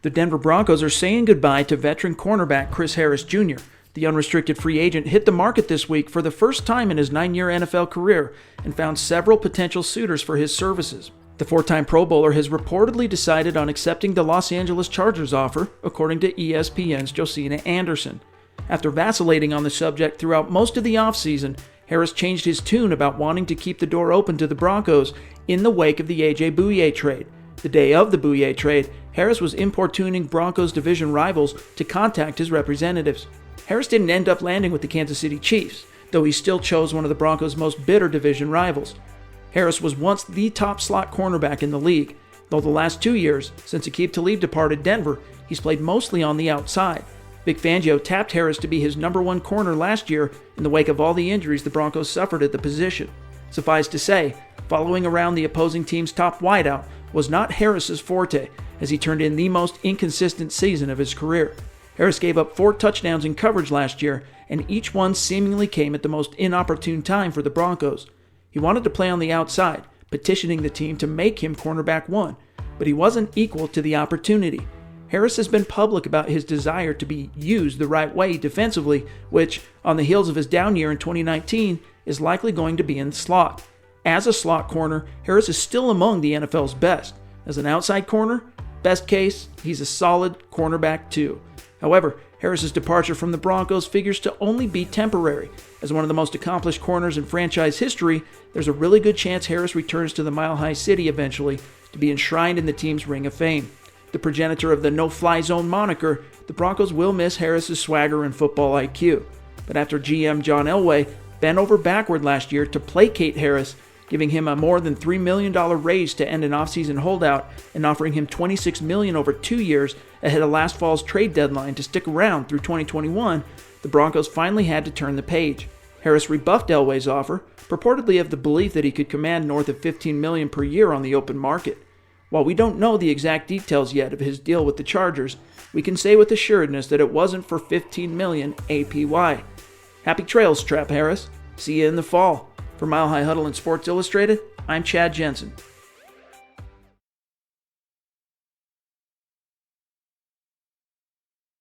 The Denver Broncos are saying goodbye to veteran cornerback Chris Harris Jr. The unrestricted free agent hit the market this week for the first time in his 9-year NFL career and found several potential suitors for his services. The 4-time Pro Bowler has reportedly decided on accepting the Los Angeles Chargers offer, according to ESPN's Josina Anderson. After vacillating on the subject throughout most of the offseason, Harris changed his tune about wanting to keep the door open to the Broncos in the wake of the Bouye trade. The day of the Bouye trade, Harris was importuning Broncos division rivals to contact his representatives. Harris didn't end up landing with the Kansas City Chiefs, though he still chose one of the Broncos' most bitter division rivals. Harris was once the top slot cornerback in the league, though the last 2 years, since Aqib Talib departed Denver, he's played mostly on the outside. Vic Fangio tapped Harris to be his number one corner last year in the wake of all the injuries the Broncos suffered at the position. Suffice to say, following around the opposing team's top wideout was not Harris's forte, as he turned in the most inconsistent season of his career. Harris gave up 4 touchdowns in coverage last year, and each one seemingly came at the most inopportune time for the Broncos. He wanted to play on the outside, petitioning the team to make him cornerback 1, but he wasn't equal to the opportunity. Harris has been public about his desire to be used the right way defensively, which, on the heels of his down year in 2019, is likely going to be in the slot. As a slot corner, Harris is still among the NFL's best. As an outside corner, best case, he's a solid cornerback 2. However, Harris's departure from the Broncos figures to only be temporary. As one of the most accomplished corners in franchise history, there's a really good chance Harris returns to the Mile High City eventually to be enshrined in the team's Ring of Fame. The progenitor of the no-fly zone moniker, the Broncos will miss Harris's swagger and football IQ. But after GM John Elway bent over backward last year to placate Harris, giving him a more than $3 million raise to end an offseason holdout and offering him $26 million over 2 years ahead of last fall's trade deadline to stick around through 2021, the Broncos finally had to turn the page. Harris rebuffed Elway's offer, purportedly of the belief that he could command north of $15 million per year on the open market. While we don't know the exact details yet of his deal with the Chargers, we can say with assuredness that it wasn't for $15 million APY. Happy trails, Trap Harris. See you in the fall. For Mile High Huddle and Sports Illustrated, I'm Chad Jensen.